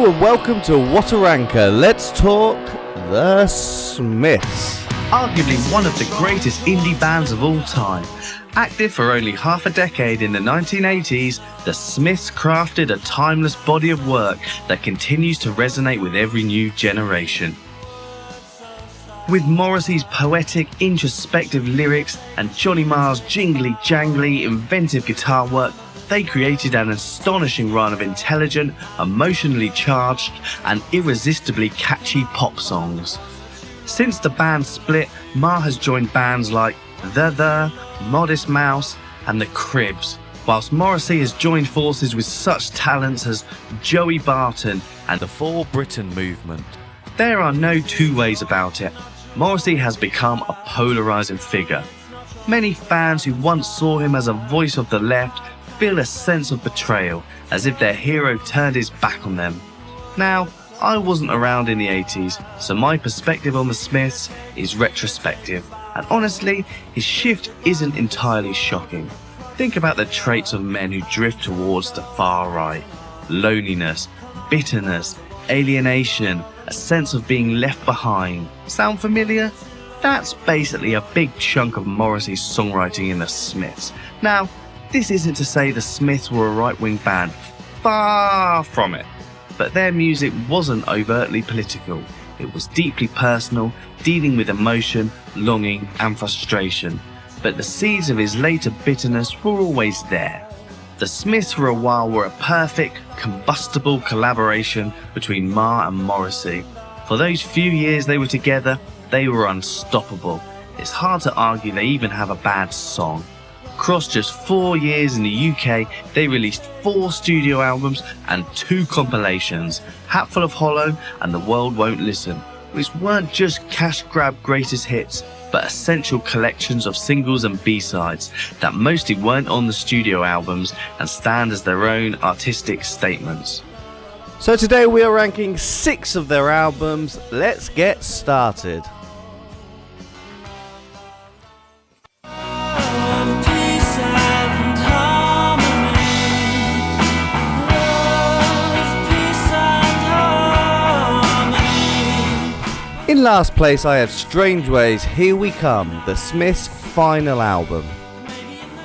Hello and welcome to What a Ranker. Let's talk the Smiths. Arguably one of the greatest indie bands of all time. Active for only half a decade in the 1980s, the Smiths crafted a timeless body of work that continues to resonate with every new generation. With Morrissey's poetic, introspective lyrics and Johnny Marr's jingly, jangly, inventive guitar work, they created an astonishing run of intelligent, emotionally charged, and irresistibly catchy pop songs. Since the band split, Marr has joined bands like The, Modest Mouse, and The Cribs, whilst Morrissey has joined forces with such talents as Joey Barton and the For Britain movement. There are no two ways about it. Morrissey has become a polarising figure. Many fans who once saw him as a voice of the left feel a sense of betrayal, as if their hero turned his back on them. Now, I wasn't around in the 80s, so my perspective on the Smiths is retrospective, and honestly, his shift isn't entirely shocking. Think about the traits of men who drift towards the far right: loneliness, bitterness, alienation, a sense of being left behind. Sound familiar? That's basically a big chunk of Morrissey's songwriting in the Smiths. Now, this isn't to say the Smiths were a right-wing band, far from it, but their music wasn't overtly political. It was deeply personal, dealing with emotion, longing and frustration, but the seeds of his later bitterness were always there. The Smiths for a while were a perfect, combustible collaboration between Marr and Morrissey. For those few years they were together, they were unstoppable. It's hard to argue they even have a bad song. Across just 4 years in the UK, they released 4 studio albums and 2 compilations, Hatful of Hollow and The World Won't Listen, which weren't just cash grab greatest hits, but essential collections of singles and B-sides that mostly weren't on the studio albums and stand as their own artistic statements. So today we are ranking 6 of their albums. Let's get started. In last place I have Strangeways, Here We Come, the Smiths' final album.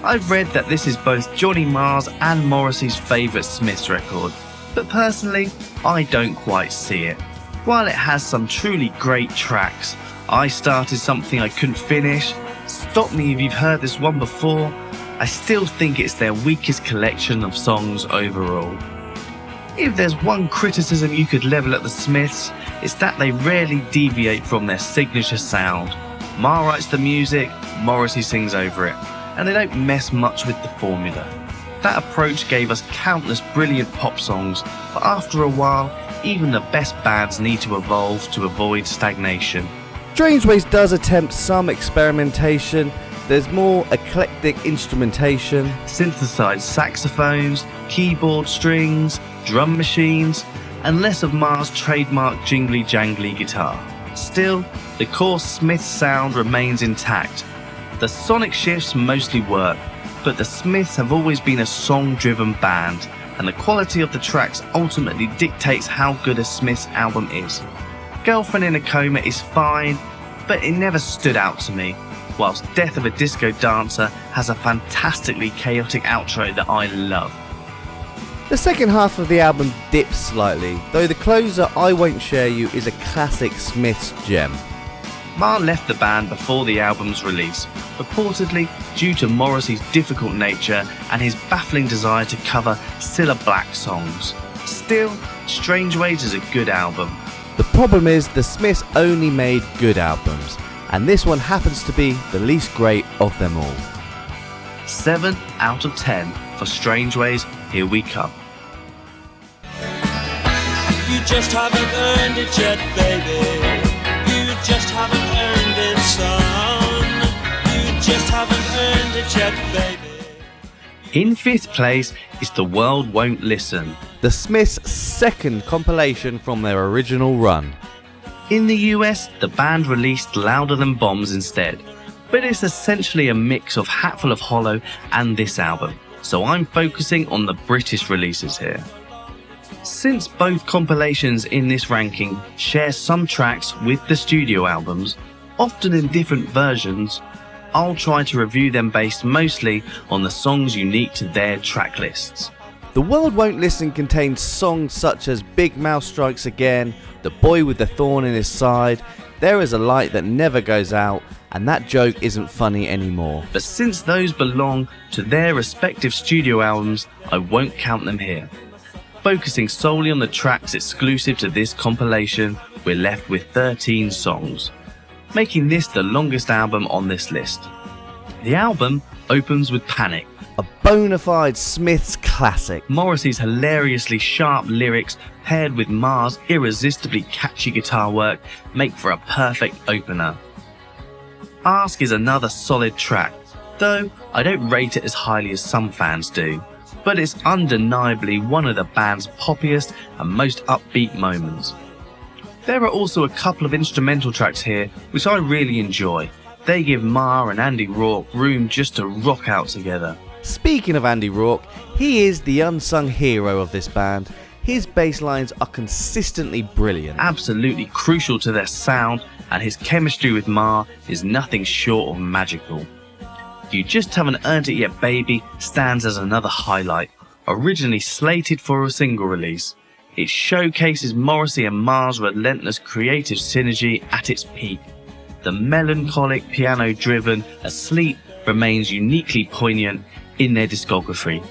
I've read that this is both Johnny Marr's and Morrissey's favourite Smiths record, but personally, I don't quite see it. While it has some truly great tracks, I Started Something I Couldn't Finish, Stop Me If You've Heard This One Before, I still think it's their weakest collection of songs overall. If there's one criticism you could level at the Smiths, it's that they rarely deviate from their signature sound. Marr writes the music, Morrissey sings over it, and they don't mess much with the formula. That approach gave us countless brilliant pop songs, but after a while, even the best bands need to evolve to avoid stagnation. Strangeways does attempt some experimentation. There's more eclectic instrumentation, synthesized saxophones, keyboard strings, drum machines, and less of Marr's trademark jingly jangly guitar. Still, the core Smiths sound remains intact. The sonic shifts mostly work, but the Smiths have always been a song-driven band, and the quality of the tracks ultimately dictates how good a Smiths album is. Girlfriend in a Coma is fine, but it never stood out to me, whilst Death of a Disco Dancer has a fantastically chaotic outro that I love. The second half of the album dips slightly, though the closer I Won't Share You is a classic Smiths gem. Marr left the band before the album's release, reportedly due to Morrissey's difficult nature and his baffling desire to cover Cilla Black songs. Still, Strangeways is a good album. The problem is the Smiths only made good albums, and this one happens to be the least great of them all. 7 out of 10 for Strangeways, Here We Come. You just haven't earned it yet, baby. You just haven't earned it, son. You just haven't earned it yet, baby. In 5th place is The World Won't Listen, the Smiths' second compilation from their original run. In the US, the band released Louder Than Bombs instead, but it's essentially a mix of Hatful of Hollow and this album, so I'm focusing on the British releases here. Since both compilations in this ranking share some tracks with the studio albums, often in different versions, I'll try to review them based mostly on the songs unique to their track lists. The World Won't Listen contains songs such as Big Mouth Strikes Again, The Boy with the Thorn in His Side, There Is a Light That Never Goes Out, and That Joke Isn't Funny Anymore. But since those belong to their respective studio albums, I won't count them here. Focusing solely on the tracks exclusive to this compilation, we're left with 13 songs, making this the longest album on this list. The album opens with Panic, a bona fide Smiths classic. Morrissey's hilariously sharp lyrics paired with Marr's irresistibly catchy guitar work make for a perfect opener. Ask is another solid track, though I don't rate it as highly as some fans do, but it's undeniably one of the band's poppiest and most upbeat moments. There are also a couple of instrumental tracks here which I really enjoy. They give Marr and Andy Rourke room just to rock out together. Speaking of Andy Rourke, he is the unsung hero of this band. His bass lines are consistently brilliant. Absolutely crucial to their sound, and his chemistry with Marr is nothing short of magical. You Just Haven't Earned It Yet Baby stands as another highlight. Originally slated for a single release, it showcases Morrissey and Marr's relentless creative synergy at its peak. The melancholic piano-driven Asleep remains uniquely poignant in their discography,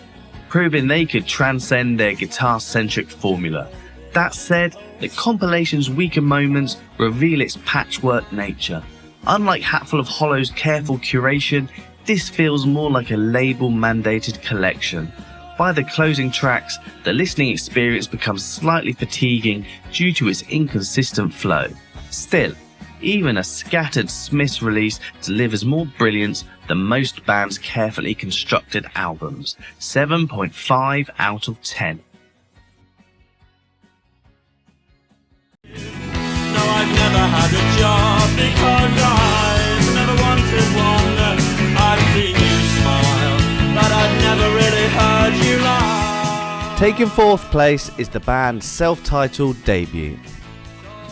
proving they could transcend their guitar-centric formula. That said, the compilation's weaker moments reveal its patchwork nature. Unlike Hatful of Hollow's careful curation, this feels more like a label-mandated collection. By the closing tracks, the listening experience becomes slightly fatiguing due to its inconsistent flow. Still, even a scattered Smiths release delivers more brilliance than most bands' carefully constructed albums. 7.5 out of 10. No, I've never had a job because I've never wanted one. I've seen you smile, but I've never really heard you laugh. Taking fourth place is the band's self-titled debut.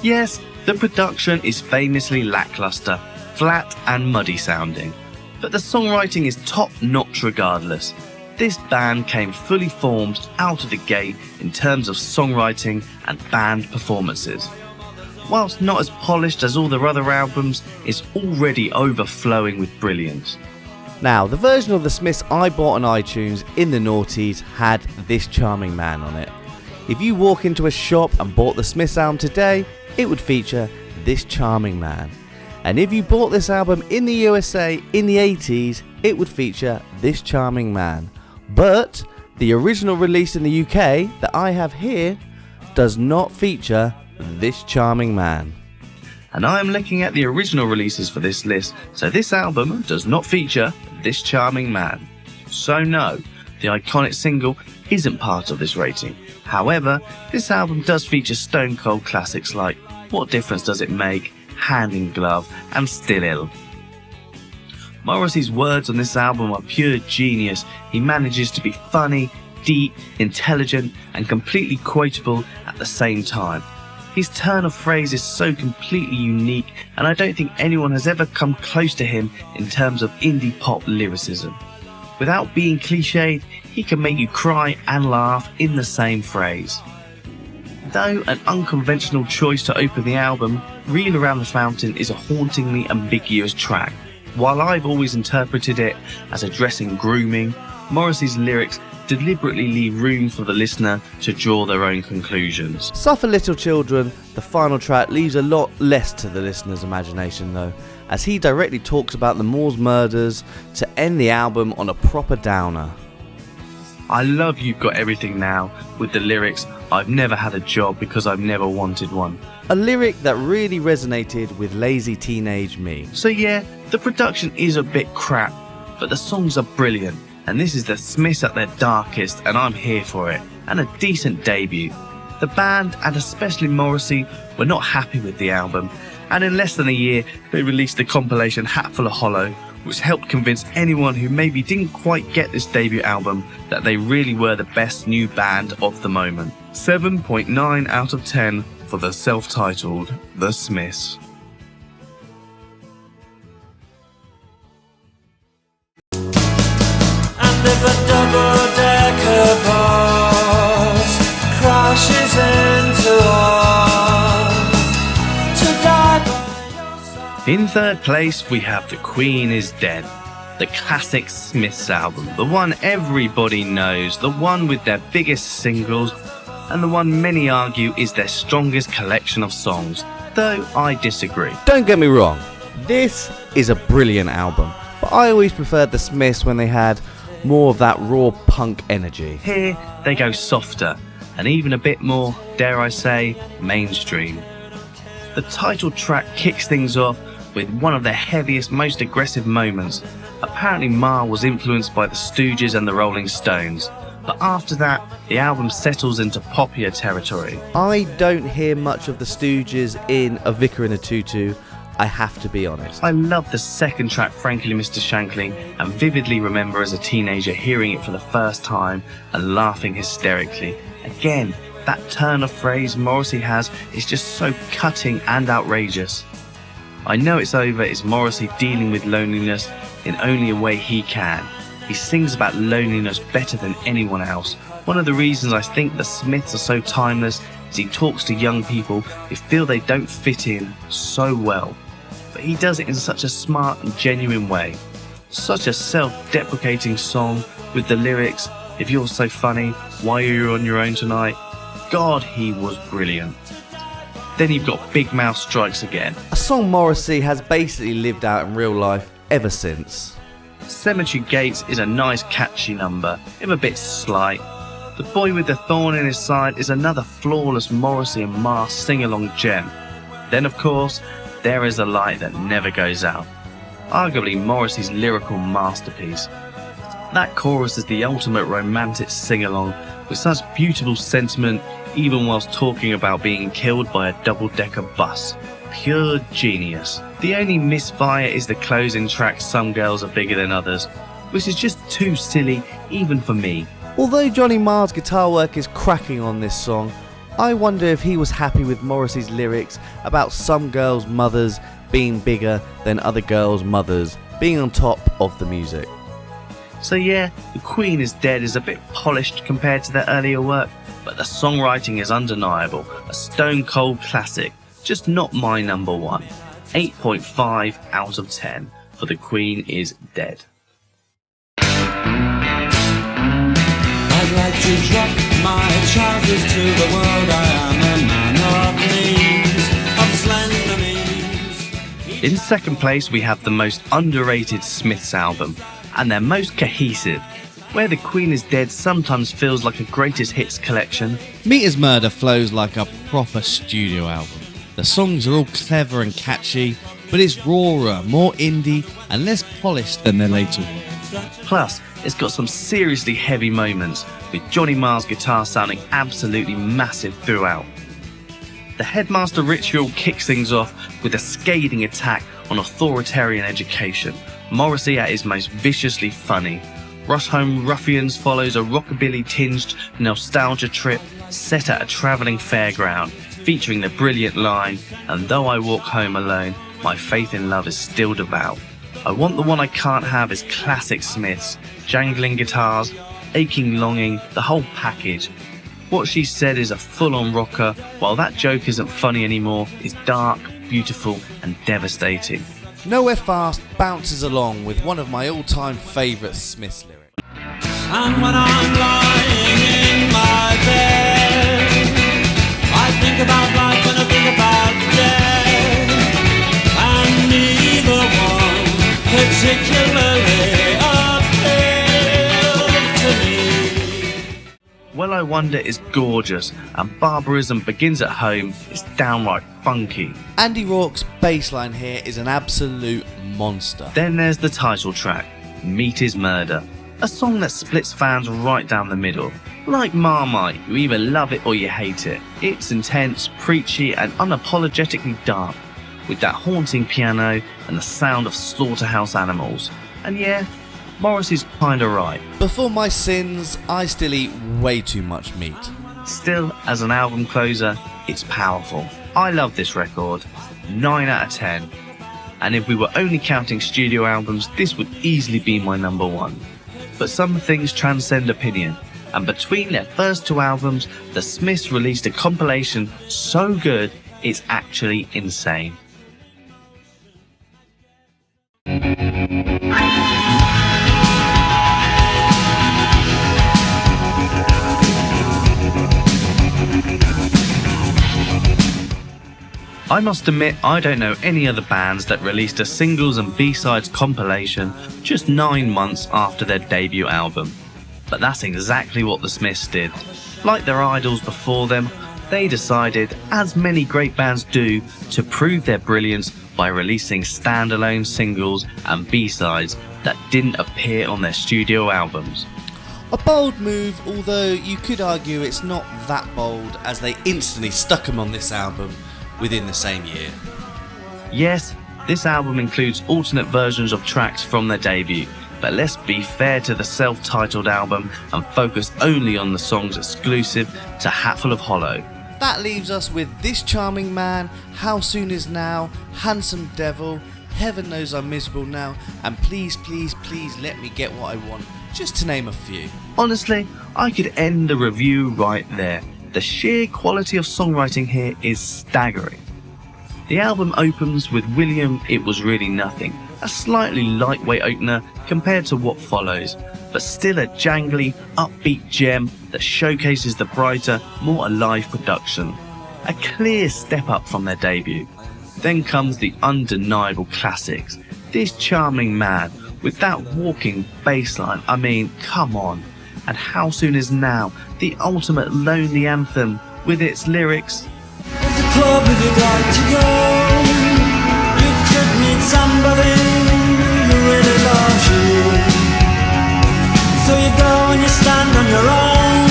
Yes, the production is famously lackluster, flat and muddy sounding, but the songwriting is top-notch regardless. This band came fully formed out of the gate in terms of songwriting and band performances. Whilst not as polished as all their other albums, it's already overflowing with brilliance. Now, the version of the Smiths I bought on iTunes in the noughties had This Charming Man on it. If you walk into a shop and bought the Smiths album today, it would feature This Charming Man. And if you bought this album in the USA in the 80s, it would feature This Charming Man. But the original release in the UK that I have here does not feature This Charming Man. And I am looking at the original releases for this list, so this album does not feature This Charming Man. So no, the iconic single isn't part of this rating. However, this album does feature stone cold classics like What Difference Does It Make, Hand in Glove, and Still Ill. Morrissey's words on this album are pure genius. He manages to be funny, deep, intelligent, and completely quotable at the same time. His turn of phrase is so completely unique, and I don't think anyone has ever come close to him in terms of indie pop lyricism. Without being cliched, he can make you cry and laugh in the same phrase. Though an unconventional choice to open the album, Reel Around the Fountain is a hauntingly ambiguous track. While I've always interpreted it as addressing grooming, Morrissey's lyrics deliberately leave room for the listener to draw their own conclusions. Suffer Little Children, the final track, leaves a lot less to the listener's imagination though, as he directly talks about the Moors murders to end the album on a proper downer. I love You've Got Everything Now with the lyrics, I've never had a job because I've never wanted one. A lyric that really resonated with lazy teenage me. So yeah, the production is a bit crap, but the songs are brilliant, and this is the Smiths at their darkest, and I'm here for it, and a decent debut. The band, and especially Morrissey, were not happy with the album, and in less than a year they released the compilation Hatful of Hollow, which helped convince anyone who maybe didn't quite get this debut album that they really were the best new band of the moment. 7.9 out of 10 for the self-titled The Smiths. And if a double-decker bus crashes into us, to die by your side. In third place, we have The Queen is Dead, the classic Smiths album, the one everybody knows, the one with their biggest singles, and the one many argue is their strongest collection of songs, though I disagree. Don't get me wrong, this is a brilliant album, but I always preferred the Smiths when they had more of that raw punk energy. Here, they go softer, and even a bit more, dare I say, mainstream. The title track kicks things off with one of their heaviest, most aggressive moments. Apparently Marr was influenced by the Stooges and the Rolling Stones, but after that, the album settles into poppier territory. I don't hear much of the Stooges in A Vicar in a Tutu, I have to be honest. I love the second track, Frankly Mr. Shankly, and vividly remember as a teenager hearing it for the first time and laughing hysterically. Again, that turn of phrase Morrissey has is just so cutting and outrageous. I Know It's Over is Morrissey dealing with loneliness in only a way he can. He sings about loneliness better than anyone else. One of the reasons I think the Smiths are so timeless is he talks to young people who feel they don't fit in so well. But he does it in such a smart and genuine way. Such a self-deprecating song with the lyrics, "If you're so funny, why are you on your own tonight?" God, he was brilliant. Then you've got Big Mouth Strikes Again. A song Morrissey has basically lived out in real life ever since. Cemetery Gates is a nice catchy number, if a bit slight. The Boy with the Thorn in His Side is another flawless Morrissey and Marr sing-along gem. Then of course, There Is a Light That Never Goes Out, arguably Morrissey's lyrical masterpiece. That chorus is the ultimate romantic sing-along with such beautiful sentiment even whilst talking about being killed by a double-decker bus. Pure genius. The only misfire is the closing track Some Girls Are Bigger Than Others, which is just too silly even for me. Although Johnny Marr's guitar work is cracking on this song, I wonder if he was happy with Morrissey's lyrics about some girls' mothers being bigger than other girls' mothers being on top of the music. So yeah, The Queen is Dead is a bit polished compared to their earlier work, but the songwriting is undeniable, a stone cold classic, just not my number one. 8.5 out of 10 for The Queen is Dead. I'd like to drop my trousers to the world. I am a man of slender means. In second place we have the most underrated Smiths album, and their most cohesive. Where The Queen is Dead sometimes feels like a greatest hits collection, Meet His Murder flows like a proper studio album. The songs are all clever and catchy, but it's rawer, more indie, and less polished than their later work. plus it's got some seriously heavy moments, with Johnny Marr's guitar sounding absolutely massive throughout. The Headmaster Ritual kicks things off with a scathing attack on authoritarian education, Morrissey at his most viciously funny. Rush Home Ruffians follows a rockabilly-tinged nostalgia trip set at a travelling fairground, featuring the brilliant line, "And though I walk home alone, my faith in love is still devout." I Want the One I Can't Have is classic Smiths, jangling guitars, aching longing, the whole package. What She Said is a full-on rocker, while That Joke Isn't Funny Anymore is dark, beautiful and devastating. Nowhere Fast bounces along with one of my all-time favourite Smiths lyrics. And when I'm lying in my bed, I think about life and I think about death, and neither one particularly appeals to me. Well I Wonder is gorgeous, and Barbarism Begins at Home is downright funky. Andy Rourke's bass line here is an absolute monster. Then there's the title track, Meet His Murder, a song that splits fans right down the middle. Like Marmite, you either love it or you hate it. It's intense, preachy and unapologetically dark. with that haunting piano and the sound of slaughterhouse animals. And yeah, Morrissey's kinda right. Before my sins, I still eat way too much meat. Still, as an album closer, it's powerful. I love this record, 9 out of 10. And if we were only counting studio albums, this would easily be my number one. But some things transcend opinion, and between their first two albums, the Smiths released a compilation so good, it's actually insane. I must admit, I don't know any other bands that released a singles and B-sides compilation just 9 months after their debut album. But that's exactly what the Smiths did. Like their idols before them, they decided, as many great bands do, to prove their brilliance by releasing standalone singles and B-sides that didn't appear on their studio albums. A bold move, although you could argue it's not that bold, as they instantly stuck them on this album within the same year. Yes, this album includes alternate versions of tracks from their debut, but let's be fair to the self-titled album and focus only on the songs exclusive to Hatful of Hollow. That leaves us with This Charming Man, How Soon Is Now, Handsome Devil, Heaven Knows I'm Miserable Now, and Please Please Please Let Me Get What I Want, just to name a few. Honestly, I could end the review right there. The sheer quality of songwriting here is staggering. The album opens with William It Was Really Nothing, a slightly lightweight opener compared to what follows, but still a jangly, upbeat gem that showcases the brighter, more alive production. A clear step up from their debut. Then comes the undeniable classics, This Charming Man, with that walking bass line, I mean, come on. And How Soon Is Now, the ultimate lonely anthem with its lyrics. There's a club if you'd like to go. You could meet somebody who really loves you. So you go and you stand on your own,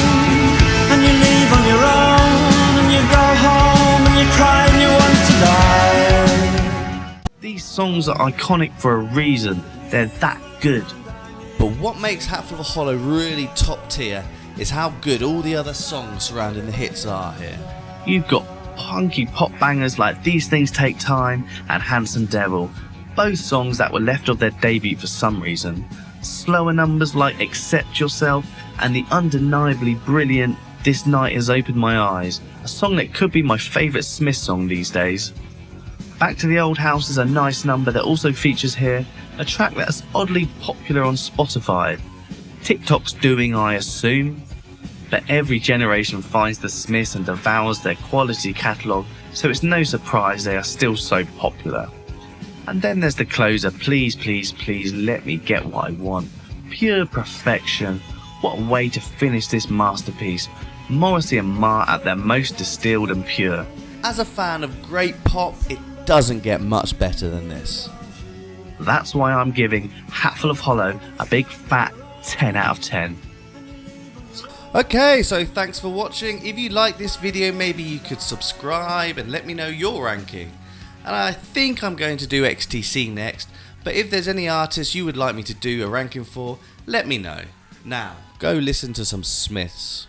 and you leave on your own, and you go home and you cry and you want to die. These songs are iconic for a reason, they're that good. But what makes Hatful of Hollow really top tier is how good all the other songs surrounding the hits are here. You've got punky pop bangers like These Things Take Time and Handsome Devil, both songs that were left of their debut for some reason. Slower numbers like Accept Yourself and the undeniably brilliant This Night Has Opened My Eyes, a song that could be my favourite Smiths song these days. Back to the Old House is a nice number that also features here, a track that's oddly popular on Spotify. TikTok's doing, I assume. But every generation finds the Smiths and devours their quality catalogue, so it's no surprise they are still so popular. And then there's the closer, Please Please Please Let Me Get What I Want. Pure perfection. What a way to finish this masterpiece. Morrissey and Marr at their most distilled and pure. As a fan of great pop, it doesn't get much better than this. That's why I'm giving Hatful of Hollow a big fat 10 out of 10. Okay, so thanks for watching. If you like this video, maybe you could subscribe and let me know your ranking. And I think I'm going to do XTC next, but if there's any artists you would like me to do a ranking for, let me know. Now, go listen to some Smiths.